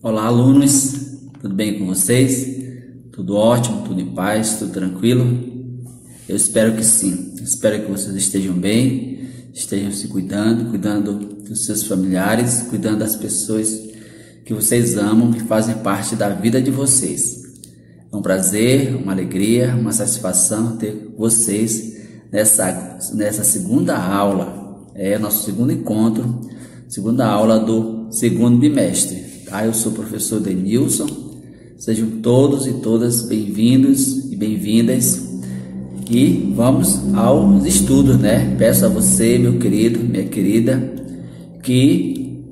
Olá, alunos, tudo bem com vocês? Tudo ótimo, tudo em paz, tudo tranquilo? Eu espero que sim, espero que vocês estejam bem, estejam se cuidando dos seus familiares, cuidando das pessoas que vocês amam, que fazem parte da vida de vocês. É um prazer, uma alegria, uma satisfação ter vocês nessa segunda aula, nosso segundo encontro, segunda aula do segundo bimestre. Eu sou o professor Denilson, sejam todos e todas bem-vindos e bem-vindas e vamos aos estudos, Peço a você, meu querido, minha querida, que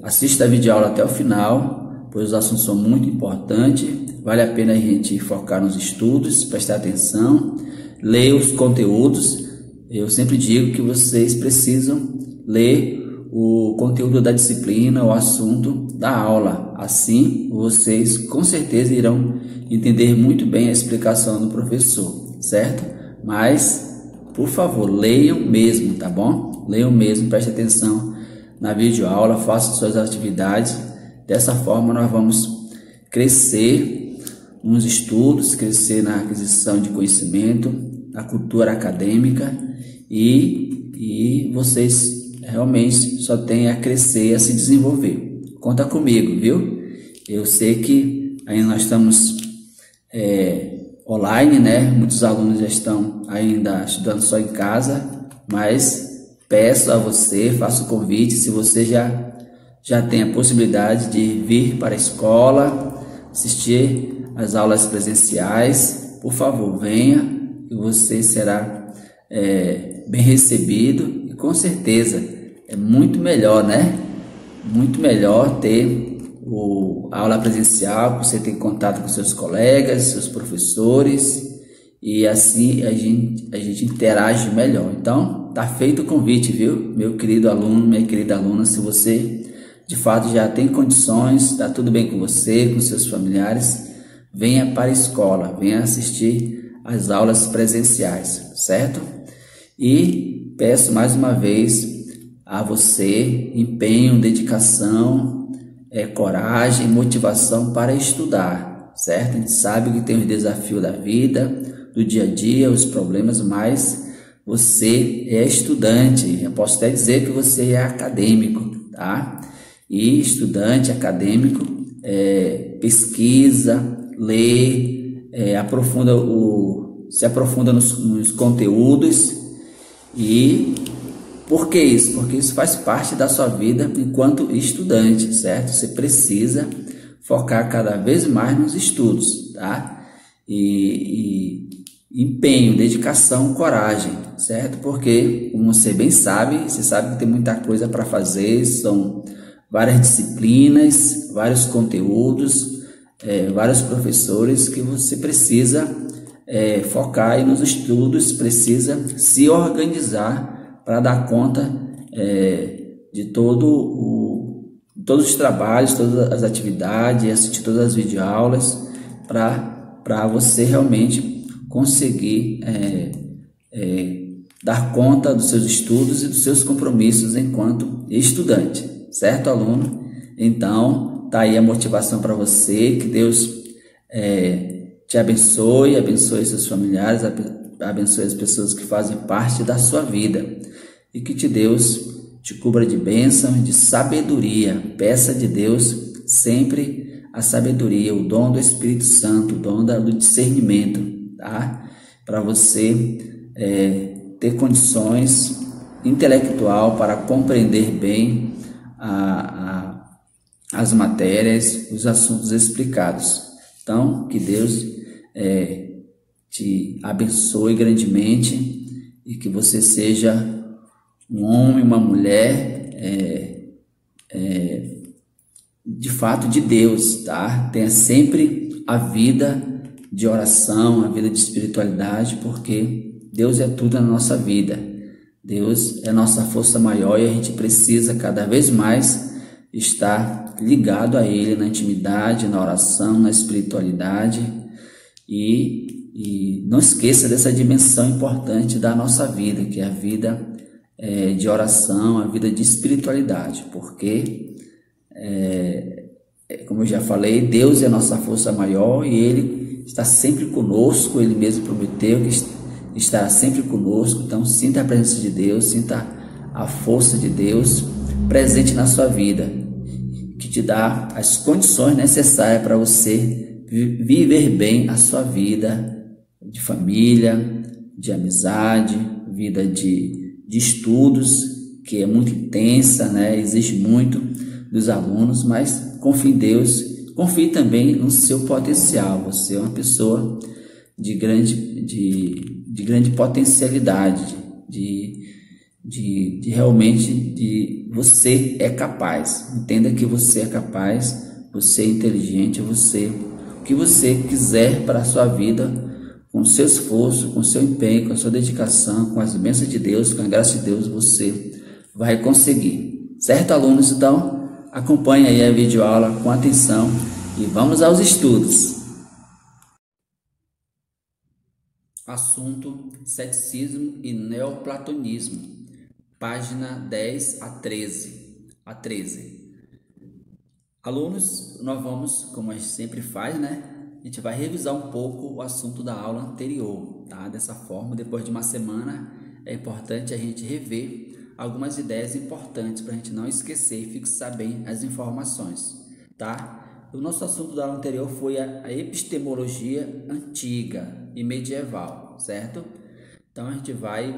assista a videoaula até o final, pois os assuntos são muito importantes, vale a pena a gente focar nos estudos, prestar atenção, ler os conteúdos. Eu sempre digo que vocês precisam ler o conteúdo da disciplina, o assunto da aula. Assim, vocês com certeza irão entender muito bem a explicação do professor, certo? Mas, por favor, leiam mesmo, tá bom? Leiam mesmo, preste atenção na videoaula, façam suas atividades. Dessa forma, nós vamos crescer nos estudos, crescer na aquisição de conhecimento, na cultura acadêmica e vocês realmente só tem a crescer, a se desenvolver. Conta comigo, viu? Eu sei que ainda nós estamos online, Muitos alunos já estão ainda estudando só em casa, mas peço a você, faço o convite, se você já tem a possibilidade de vir para a escola, assistir às aulas presenciais, por favor, venha, e você será bem recebido. Com certeza é muito melhor, Muito melhor ter a aula presencial, você ter contato com seus colegas, seus professores, e assim a gente interage melhor. Então, tá feito o convite, viu? Meu querido aluno, minha querida aluna, se você de fato já tem condições, tá tudo bem com você, com seus familiares, venha para a escola, venha assistir às aulas presenciais, certo? E peço mais uma vez a você empenho, dedicação, coragem, motivação para estudar, certo? A gente sabe que tem os desafios da vida, do dia a dia, os problemas, mas você é estudante. Eu posso até dizer que você é acadêmico, tá? E estudante acadêmico pesquisa, lê, se aprofunda nos conteúdos. E por que isso? Porque isso faz parte da sua vida enquanto estudante, certo? Você precisa focar cada vez mais nos estudos, tá? E empenho, dedicação, coragem, certo? Porque, como você bem sabe, você sabe que tem muita coisa para fazer, são várias disciplinas, vários conteúdos, vários professores que você precisa focar aí nos estudos, precisa se organizar para dar conta de todos os trabalhos, todas as atividades, assistir todas as videoaulas, para você realmente conseguir dar conta dos seus estudos e dos seus compromissos enquanto estudante, certo, aluno? Então, tá aí a motivação para você, que Deus te abençoe, abençoe seus familiares, abençoe as pessoas que fazem parte da sua vida e que Deus te cubra de bênção, de sabedoria. Peça de Deus sempre a sabedoria, o dom do Espírito Santo, o dom do discernimento, tá? Para você ter condições intelectual para compreender bem as matérias, os assuntos explicados. Então, que Deus te abençoe grandemente e que você seja um homem, uma mulher de fato de Deus, tá? Tenha sempre a vida de oração, a vida de espiritualidade, porque Deus é tudo na nossa vida. Deus é nossa força maior e a gente precisa cada vez mais estar ligado a Ele na intimidade, na oração, na espiritualidade e não esqueça dessa dimensão importante da nossa vida, que é a vida de oração, a vida de espiritualidade, porque como eu já falei, Deus é a nossa força maior e Ele está sempre conosco. Ele mesmo prometeu que estará sempre conosco. Então sinta a presença de Deus, sinta a força de Deus presente na sua vida, que te dá as condições necessárias para você viver bem a sua vida de família, de amizade, vida de estudos, que é muito intensa, né? Exige muito dos alunos, mas confie em Deus, confie também no seu potencial. Você é uma pessoa de grande potencialidade, você é capaz. Entenda que você é capaz, você é inteligente, o que você quiser para a sua vida, com o seu esforço, com o seu empenho, com a sua dedicação, com as bênçãos de Deus, com a graça de Deus, você vai conseguir. Certo, alunos? Então, acompanhe aí a videoaula com atenção e vamos aos estudos. Assunto: ceticismo e neoplatonismo, página 10 a 13. Alunos, nós vamos, como a gente sempre faz, né? A gente vai revisar um pouco o assunto da aula anterior, tá? Dessa forma, depois de uma semana, é importante a gente rever algumas ideias importantes para a gente não esquecer e fixar bem as informações, tá? O nosso assunto da aula anterior foi a epistemologia antiga e medieval, certo? Então a gente vai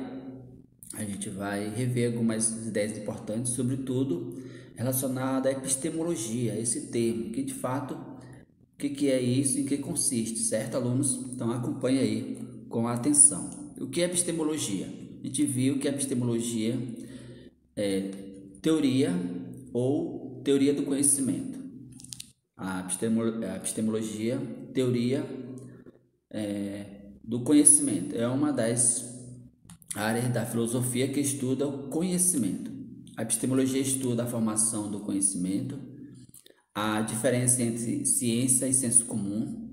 rever algumas ideias importantes, sobretudo relacionada à epistemologia, esse termo, que de fato, o que é isso e em que consiste, certo, alunos? Então acompanhe aí com atenção. O que é epistemologia? A gente viu que a epistemologia é teoria ou teoria do conhecimento. A epistemologia, teoria do conhecimento, é uma das áreas da filosofia que estuda o conhecimento. A epistemologia estuda a formação do conhecimento, a diferença entre ciência e senso comum,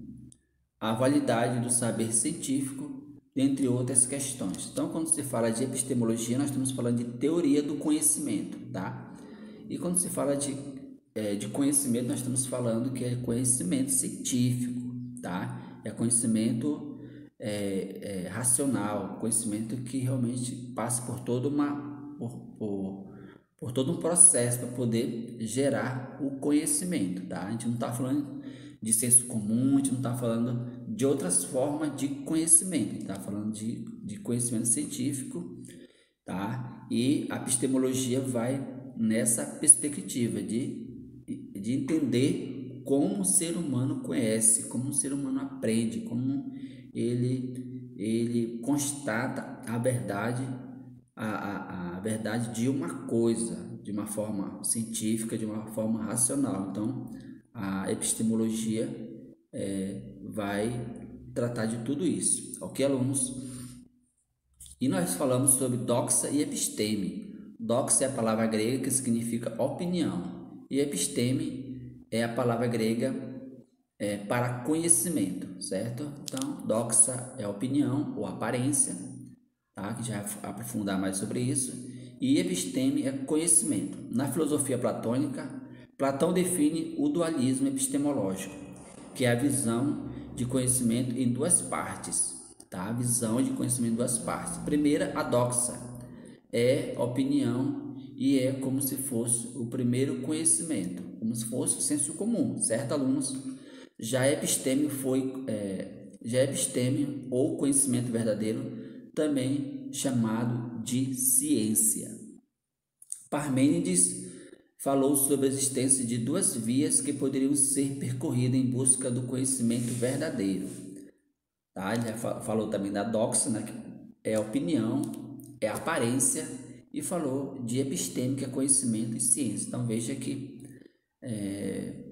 a validade do saber científico, dentre outras questões. Então, quando se fala de epistemologia, nós estamos falando de teoria do conhecimento, tá? E quando se fala de conhecimento, nós estamos falando que é conhecimento científico, tá? É conhecimento racional, conhecimento que realmente passa por todo todo um processo para poder gerar o conhecimento, tá? A gente não está falando de senso comum, a gente não está falando de outras formas de conhecimento, a gente está falando de conhecimento científico, tá? E a epistemologia vai nessa perspectiva de entender como o ser humano conhece, como o ser humano aprende, como ele constata a verdade, a verdade de uma coisa, de uma forma científica, de uma forma racional. Então, a epistemologia vai tratar de tudo isso, ok, alunos? E nós falamos sobre doxa e episteme. Doxa é a palavra grega que significa opinião, e episteme é a palavra grega para conhecimento, certo? Então, doxa é opinião ou aparência, tá? Que já vai aprofundar mais sobre isso. E episteme é conhecimento. Na filosofia platônica, Platão define o dualismo epistemológico, que é a visão de conhecimento em duas partes, tá? A visão de conhecimento em duas partes. Primeira, a doxa é opinião e é como se fosse o primeiro conhecimento, como se fosse o senso comum, certo, alunos? Já episteme ou conhecimento verdadeiro, também chamado de ciência. Parmênides falou sobre a existência de duas vias que poderiam ser percorridas em busca do conhecimento verdadeiro. Tá? Ele já falou também da doxa, né, que é opinião, é aparência, e falou de episteme, que é conhecimento e ciência. Então veja que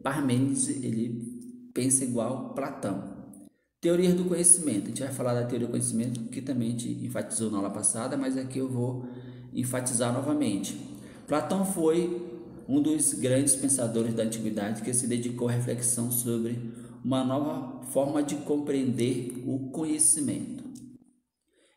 Parmênides ele pensa igual Platão. Teoria do conhecimento. A gente vai falar da teoria do conhecimento, que também a gente enfatizou na aula passada, mas aqui eu vou enfatizar novamente. Platão foi um dos grandes pensadores da antiguidade que se dedicou à reflexão sobre uma nova forma de compreender o conhecimento.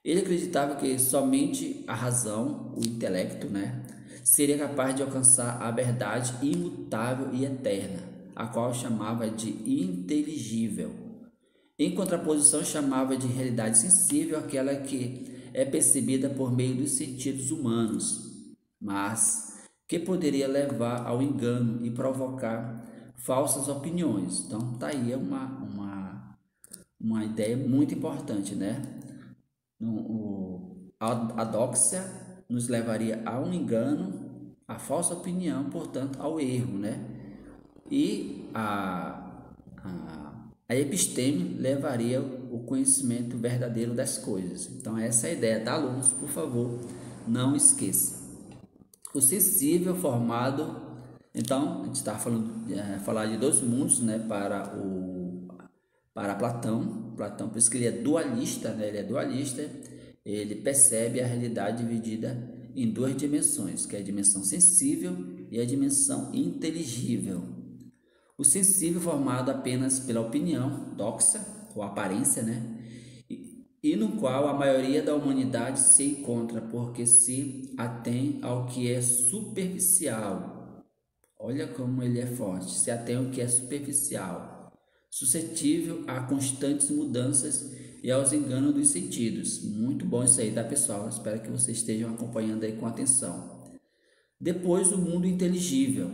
Ele acreditava que somente a razão, o intelecto, né, seria capaz de alcançar a verdade imutável e eterna. a qual chamava de inteligível. Em contraposição, chamava de realidade sensível aquela que é percebida por meio dos sentidos humanos, mas que poderia levar ao engano e provocar falsas opiniões. Então, tá aí uma ideia muito importante, né? A doxia nos levaria a um engano, a falsa opinião, portanto, ao erro, né? E a episteme levaria o conhecimento verdadeiro das coisas. Então, essa é a ideia, tá, alunos? Por favor, não esqueça. O sensível formado, então, a gente está falar de dois mundos, né, para Platão, por isso que ele é dualista, né, ele percebe a realidade dividida em duas dimensões, que é a dimensão sensível e a dimensão inteligível. O sensível formado apenas pela opinião, doxa, ou aparência, né? E no qual a maioria da humanidade se encontra, porque se atém ao que é superficial. Olha como ele é forte, se atém ao que é superficial, suscetível a constantes mudanças e aos enganos dos sentidos. Muito bom isso aí, tá, pessoal? Espero que vocês estejam acompanhando aí com atenção. Depois, o mundo inteligível.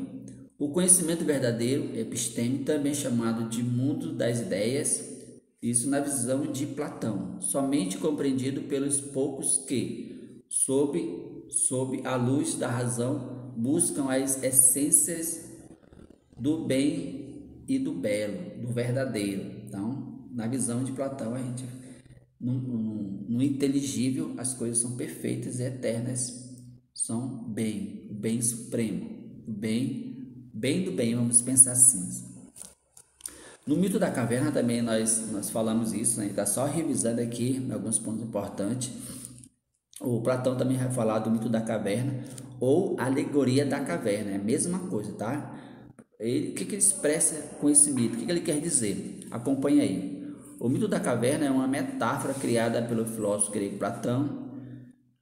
O conhecimento verdadeiro, episteme, também chamado de mundo das ideias, isso na visão de Platão, somente compreendido pelos poucos que, sob a luz da razão, buscam as essências do bem e do belo, do verdadeiro. Então, na visão de Platão, a gente, no inteligível, as coisas são perfeitas e eternas, são bem, o bem supremo, o bem do bem, vamos pensar assim. No mito da caverna também nós falamos isso, né? Está só revisando aqui alguns pontos importantes. O Platão também vai falar do mito da caverna ou alegoria da caverna, é a mesma coisa, tá? O que ele expressa com esse mito? O que ele quer dizer? Acompanha aí. O mito da caverna é uma metáfora criada pelo filósofo grego Platão.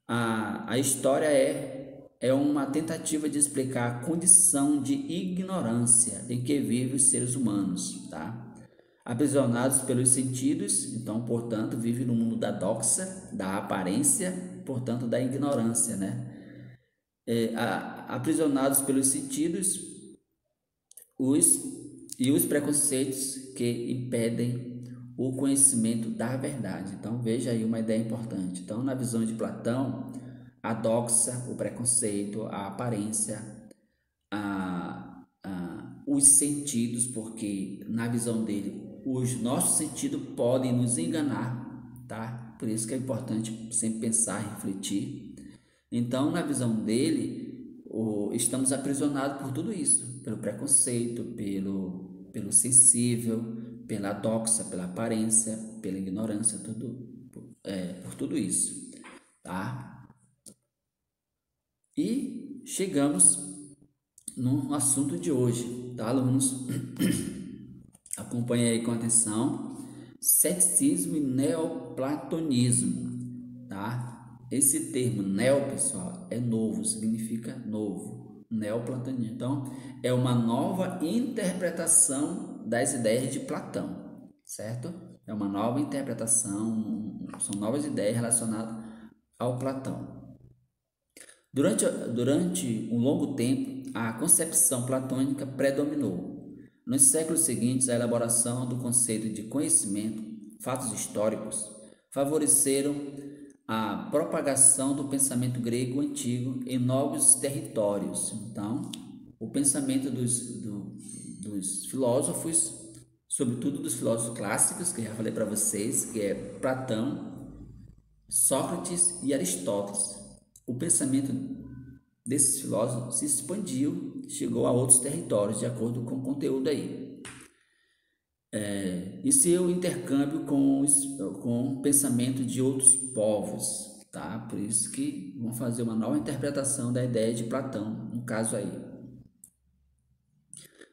A história é uma tentativa de explicar a condição de ignorância em que vivem os seres humanos, tá? Aprisionados pelos sentidos, então, portanto, vivem no mundo da doxa, da aparência, portanto, da ignorância, né? Aprisionados pelos sentidos os preconceitos que impedem o conhecimento da verdade. Então, veja aí uma ideia importante. Então, na visão de Platão, a doxa, o preconceito, a aparência, os sentidos, porque na visão dele os nossos sentidos podem nos enganar, tá? Por isso que é importante sempre pensar, refletir. Então, na visão dele, estamos aprisionados por tudo isso, pelo preconceito, pelo sensível, pela doxa, pela aparência, pela ignorância, por tudo isso, tá? E chegamos no assunto de hoje, tá, alunos? Acompanhe aí com atenção. Ceticismo e neoplatonismo, tá? Esse termo neo, pessoal, é novo, significa novo. Neoplatonismo. Então, é uma nova interpretação das ideias de Platão, certo? É uma nova interpretação, são novas ideias relacionadas ao Platão. Durante um longo tempo, a concepção platônica predominou. Nos séculos seguintes, a elaboração do conceito de conhecimento, fatos históricos, favoreceram a propagação do pensamento grego antigo em novos territórios. Então, o pensamento dos filósofos, sobretudo dos filósofos clássicos, que eu já falei para vocês, que é Platão, Sócrates e Aristóteles. O pensamento desses filósofos se expandiu, chegou a outros territórios, de acordo com o conteúdo aí. E seu intercâmbio com o pensamento de outros povos, tá? Por isso que vão fazer uma nova interpretação da ideia de Platão, no caso aí.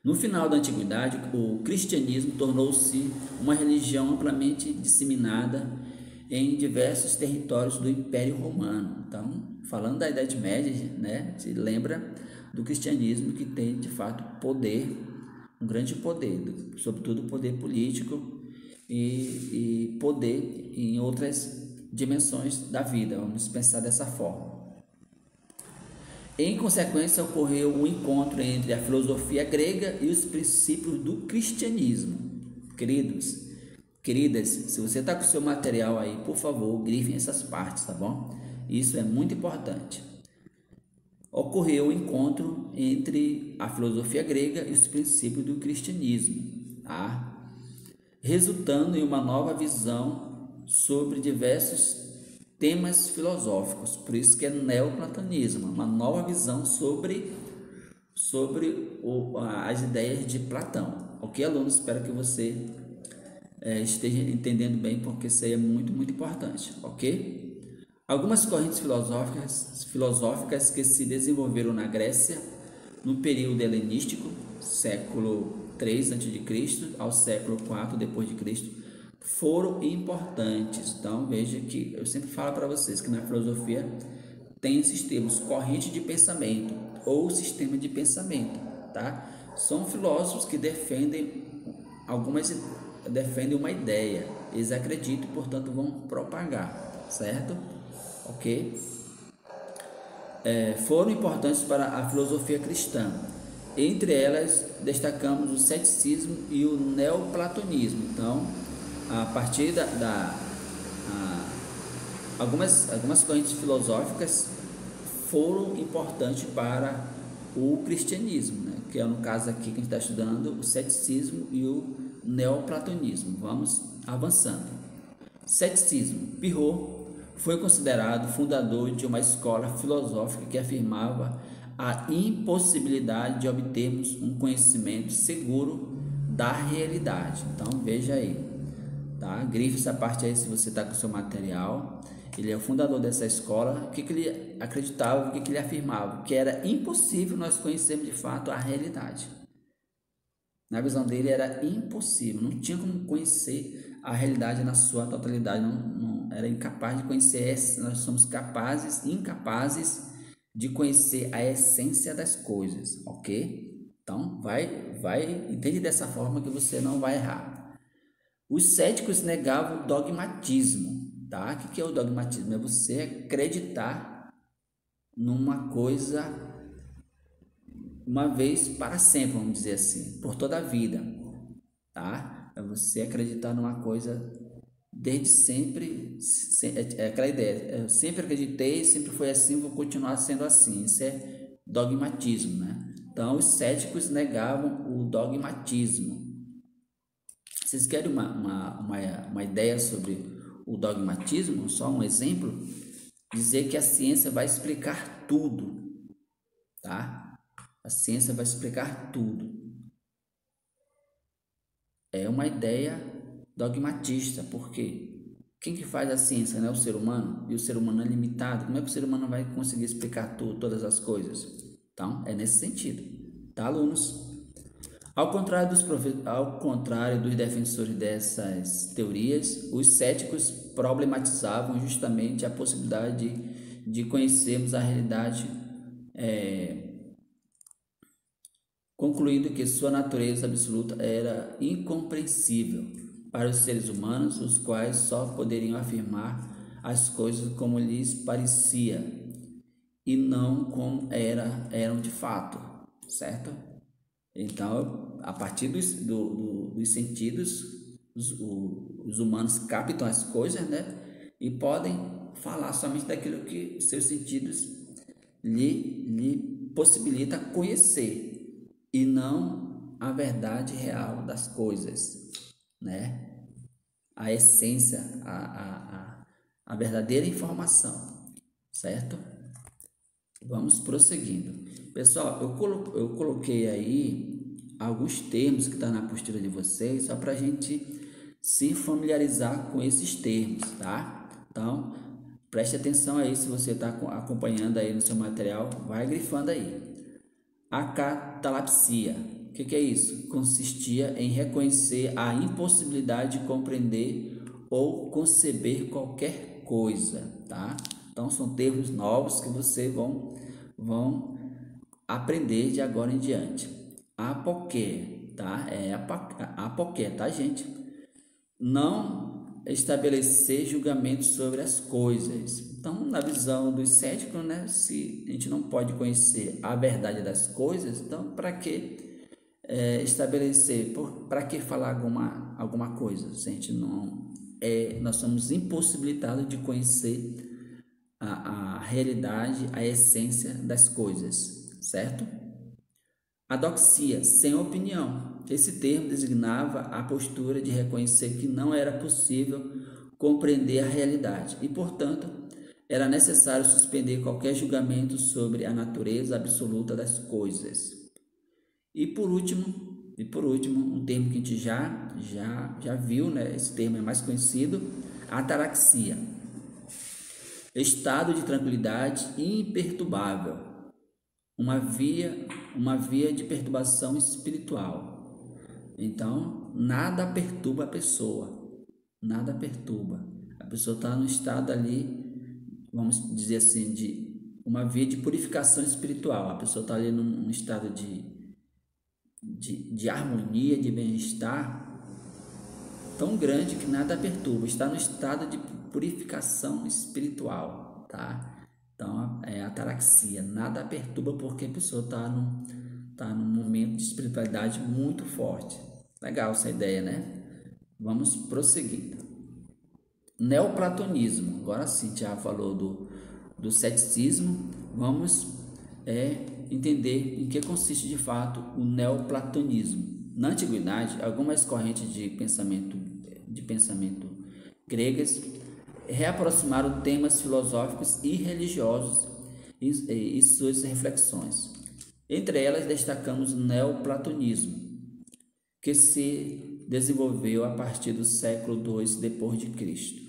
No final da antiguidade, o cristianismo tornou-se uma religião amplamente disseminada em diversos territórios do Império Romano. Então, falando da Idade Média, né, se lembra do cristianismo que tem, de fato, poder um grande poder, sobretudo poder político e poder em outras dimensões da vida, vamos pensar dessa forma. Em consequência, ocorreu um encontro entre a filosofia grega e os princípios do cristianismo. Queridas, se você está com o seu material aí, por favor, grifem essas partes, tá bom? Isso é muito importante. Ocorreu um encontro entre a filosofia grega e os princípios do cristianismo, tá? Resultando em uma nova visão sobre diversos temas filosóficos, por isso que é neoplatonismo, uma nova visão sobre as ideias de Platão. Ok, alunos? Espero que você esteja entendendo bem, porque isso aí é muito, muito importante, ok? Algumas correntes filosóficas que se desenvolveram na Grécia no período helenístico, século 3 a.C. ao século 4 depois de Cristo, foram importantes. Então veja que eu sempre falo para vocês que na filosofia tem esses termos: corrente de pensamento ou sistema de pensamento, tá? São filósofos que defendem uma ideia, eles acreditam e portanto vão propagar, certo? Ok? Foram importantes para a filosofia cristã. Entre elas destacamos o ceticismo e o neoplatonismo. Então, a partir algumas correntes filosóficas foram importantes para o cristianismo, né? Que é no caso aqui que a gente está estudando o ceticismo e o neoplatonismo. Vamos avançando. Ceticismo. Pyrrhon foi considerado fundador de uma escola filosófica que afirmava a impossibilidade de obtermos um conhecimento seguro da realidade. Então veja aí, tá? Grife essa parte aí se você está com o seu material. Ele é o fundador dessa escola. O que ele acreditava, o que ele afirmava? Que era impossível nós conhecermos de fato a realidade. Na visão dele era impossível, não tinha como conhecer a realidade na sua totalidade, não era incapaz de conhecer. Nós somos incapazes de conhecer a essência das coisas, ok? Então entende dessa forma que você não vai errar. Os céticos negavam o dogmatismo, tá? O que é o dogmatismo? É você acreditar numa coisa uma vez para sempre, vamos dizer assim, por toda a vida, tá? É você acreditar numa coisa desde sempre, é aquela ideia, eu sempre acreditei, sempre foi assim, vou continuar sendo assim. Isso é dogmatismo, né? Então, os céticos negavam o dogmatismo. Vocês querem uma ideia sobre o dogmatismo? Só um exemplo: dizer que a ciência vai explicar tudo, tá? A ciência vai explicar tudo. É uma ideia dogmatista, porque quem que faz a ciência, né? O ser humano, e o ser humano é limitado. Como é que o ser humano vai conseguir explicar todas as coisas? Então, é nesse sentido, tá, alunos? Ao contrário dos defensores dessas teorias, os céticos problematizavam justamente a possibilidade de conhecermos a realidade, concluindo que sua natureza absoluta era incompreensível para os seres humanos, os quais só poderiam afirmar as coisas como lhes parecia e não como eram de fato, certo? Então, a partir dos sentidos, os humanos captam as coisas, né? E podem falar somente daquilo que seus sentidos lhe possibilita conhecer, e não a verdade real das coisas, né? A essência, a verdadeira informação, certo? Vamos prosseguindo. Pessoal, eu coloquei aí alguns termos que estão na apostila de vocês, só para a gente se familiarizar com esses termos, tá? Então, preste atenção aí, se você está acompanhando aí no seu material, vai grifando aí. A catalepsia, o que é isso? Consistia em reconhecer a impossibilidade de compreender ou conceber qualquer coisa, tá? Então, são termos novos que vocês vão aprender de agora em diante. A apoqué, tá? É apoqué, tá, gente? Não estabelecer julgamentos sobre as coisas. Então, na visão dos céticos, né, se a gente não pode conhecer a verdade das coisas, então para que estabelecer, para que falar alguma coisa? Se a gente não nós somos impossibilitados de conhecer a realidade, a essência das coisas, certo? Adoxia, sem opinião. Esse termo designava a postura de reconhecer que não era possível compreender a realidade e, portanto, era necessário suspender qualquer julgamento sobre a natureza absoluta das coisas. E por último, um termo que a gente já viu, né? Esse termo é mais conhecido, ataraxia. Estado de tranquilidade imperturbável, uma via de perturbação espiritual. Então, nada perturba a pessoa, nada perturba. A pessoa está no estado ali, vamos dizer assim, de uma via de purificação espiritual. A pessoa está ali num estado de harmonia, de bem-estar tão grande que nada perturba. Está no estado de purificação espiritual, tá? Então, é ataraxia, nada perturba porque a pessoa está num momento de espiritualidade muito forte. Legal essa ideia, né? Vamos prosseguir. Neoplatonismo, agora sim, já falou do ceticismo, vamos entender em que consiste de fato o neoplatonismo. Na antiguidade, algumas correntes de pensamento gregas reaproximaram temas filosóficos e religiosos e suas reflexões. Entre elas destacamos o neoplatonismo, que se desenvolveu a partir do século II depois de Cristo.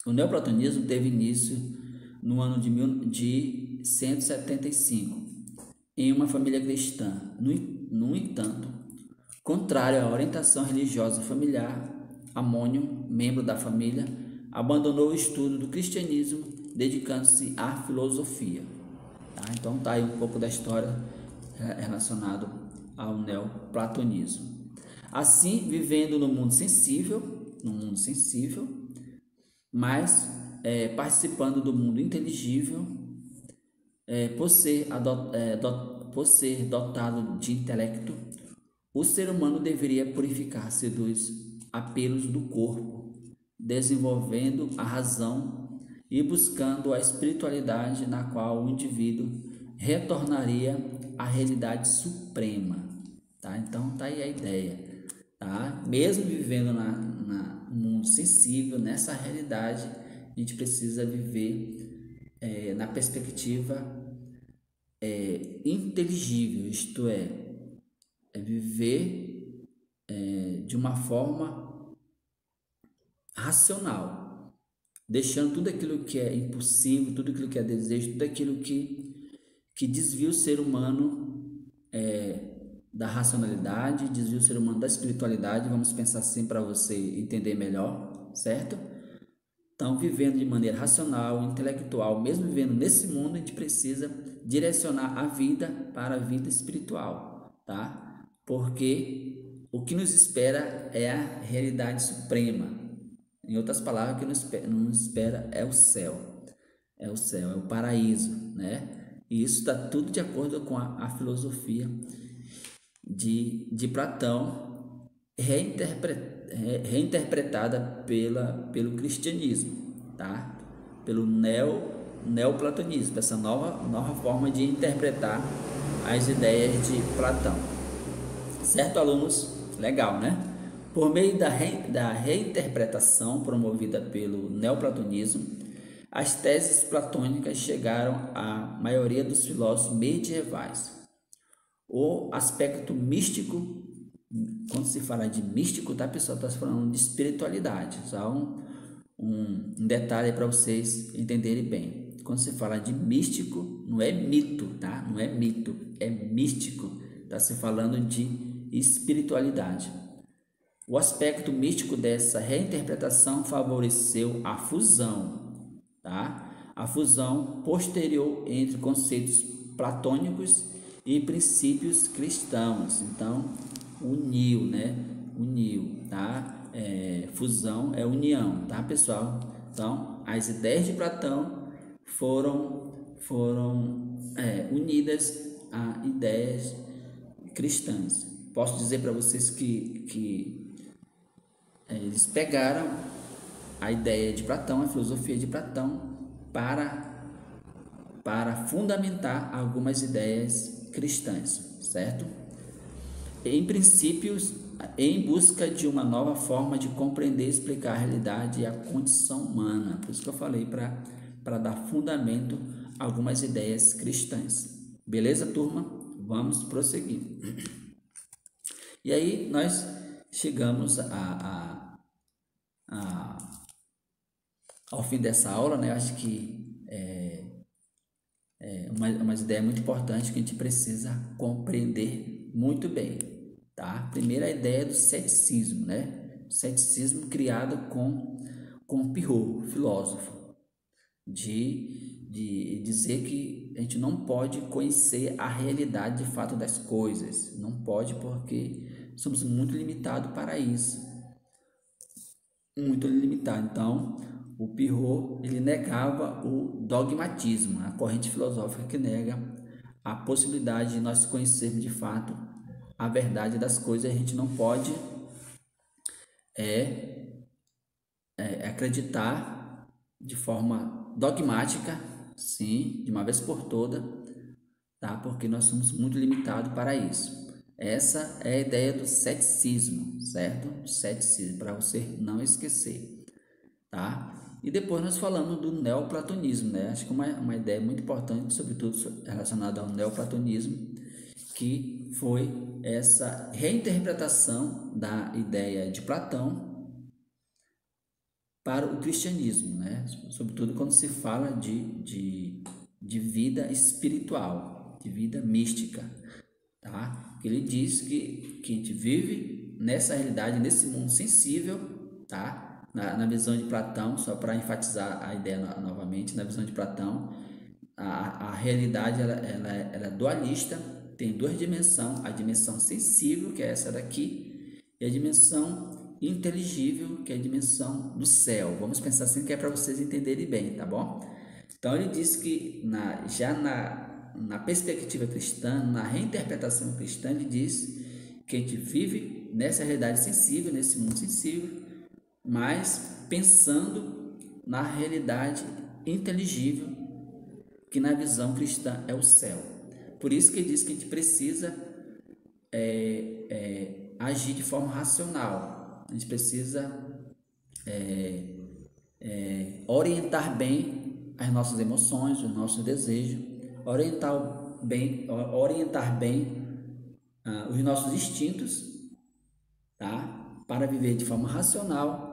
O neoplatonismo teve início no ano de 175 em uma família cristã. No entanto, contrário à orientação religiosa familiar, Amônio, membro da família, abandonou o estudo do cristianismo, dedicando-se à filosofia. Tá? Então tá aí um pouco da história relacionada ao neoplatonismo. Assim, vivendo no mundo sensível, mas participando do mundo inteligível, por ser dotado de intelecto, o ser humano deveria purificar-se dos apelos do corpo, desenvolvendo a razão e buscando a espiritualidade na qual o indivíduo retornaria à realidade suprema. Tá? Então tá aí a ideia. Tá? Mesmo vivendo no mundo sensível, nessa realidade, a gente precisa viver na perspectiva inteligível, isto é viver de uma forma racional, deixando tudo aquilo que é impossível, tudo aquilo que é desejo, tudo aquilo que desvia o ser humano da racionalidade, desvia o ser humano da espiritualidade. Vamos pensar assim para você entender melhor, certo? Então, vivendo de maneira racional, intelectual, mesmo vivendo nesse mundo, a gente precisa direcionar a vida para a vida espiritual, tá? Porque o que nos espera é a realidade suprema. Em outras palavras, o que nos espera é o céu. É o céu, é o paraíso, né? E isso está tudo de acordo com a filosofia de Platão, reinterpretada pelo cristianismo, tá? Pelo neoplatonismo, essa nova forma de interpretar as ideias de Platão. Certo, alunos? Legal, né? Por meio da reinterpretação promovida pelo neoplatonismo, as teses platônicas chegaram à maioria dos filósofos medievais. O aspecto místico, quando se fala de místico, tá, pessoal? Está falando de espiritualidade. Só um detalhe para vocês entenderem bem. Quando se fala de místico, não é mito, tá? Não é mito, é místico. Está se falando de espiritualidade. O aspecto místico dessa reinterpretação favoreceu a fusão, tá? A fusão posterior entre conceitos platônicos e princípios cristãos. Então, uniu, né? Uniu, tá? Fusão é união, tá, pessoal? Então, as ideias de Platão foram unidas a ideias cristãs. Posso dizer para vocês que eles pegaram a ideia de Platão, a filosofia de Platão, para fundamentar algumas ideias cristãs, certo? Em princípios, em busca de uma nova forma de compreender e explicar a realidade e a condição humana. Por isso que eu falei para dar fundamento a algumas ideias cristãs. Beleza, turma? Vamos prosseguir. E aí nós chegamos ao fim dessa aula, né? Eu acho que uma ideia muito importante que a gente precisa compreender muito bem, tá? Primeira ideia do ceticismo, né? O ceticismo criado com Pirrot, filósofo, de dizer que a gente não pode conhecer a realidade de fato das coisas, não pode, porque somos muito limitados para isso, muito limitado. Então, o Pirrot, ele negava o dogmatismo, a corrente filosófica que nega a possibilidade de nós conhecermos de fato a verdade das coisas. A gente não pode acreditar de forma dogmática, sim, de uma vez por toda, tá? Porque nós somos muito limitados para isso. Essa é a ideia do ceticismo, certo? Ceticismo, para você não esquecer, tá? E depois nós falamos do neoplatonismo, né? Acho que uma ideia muito importante, sobretudo relacionada ao neoplatonismo, que foi essa reinterpretação da ideia de Platão para o cristianismo, né? Sobretudo quando se fala de vida espiritual, de vida mística, tá? Ele diz que a gente vive nessa realidade, nesse mundo sensível, tá? Na visão de Platão, só para enfatizar a ideia novamente, na visão de Platão, a realidade ela é dualista, tem duas dimensões, a dimensão sensível, que é essa daqui, e a dimensão inteligível, que é a dimensão do céu. Vamos pensar assim, que é para vocês entenderem bem, tá bom? Então ele diz que na perspectiva cristã, na reinterpretação cristã, ele diz que a gente vive nessa realidade sensível, nesse mundo sensível, mas pensando na realidade inteligível, que na visão cristã é o céu. Por isso que ele diz que a gente precisa agir de forma racional. A gente precisa orientar bem as nossas emoções, os nossos desejos, orientar bem os nossos instintos, tá? Para viver de forma racional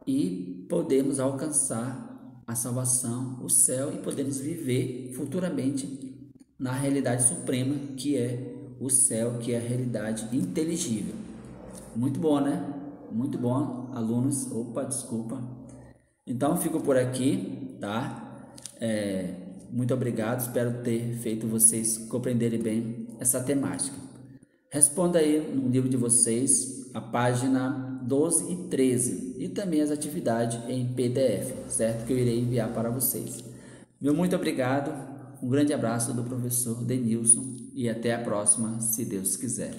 e podermos alcançar a salvação, o céu, e podemos viver futuramente na realidade suprema, que é o céu, que é a realidade inteligível. Muito bom, né? Muito bom, alunos. Opa, desculpa. Então, fico por aqui, tá? Muito obrigado, espero ter feito vocês compreenderem bem essa temática. Responda aí no livro de vocês, a página 12 e 13, e também as atividades em PDF, certo? Que eu irei enviar para vocês. Meu muito obrigado, um grande abraço do professor Denilson e até a próxima, se Deus quiser.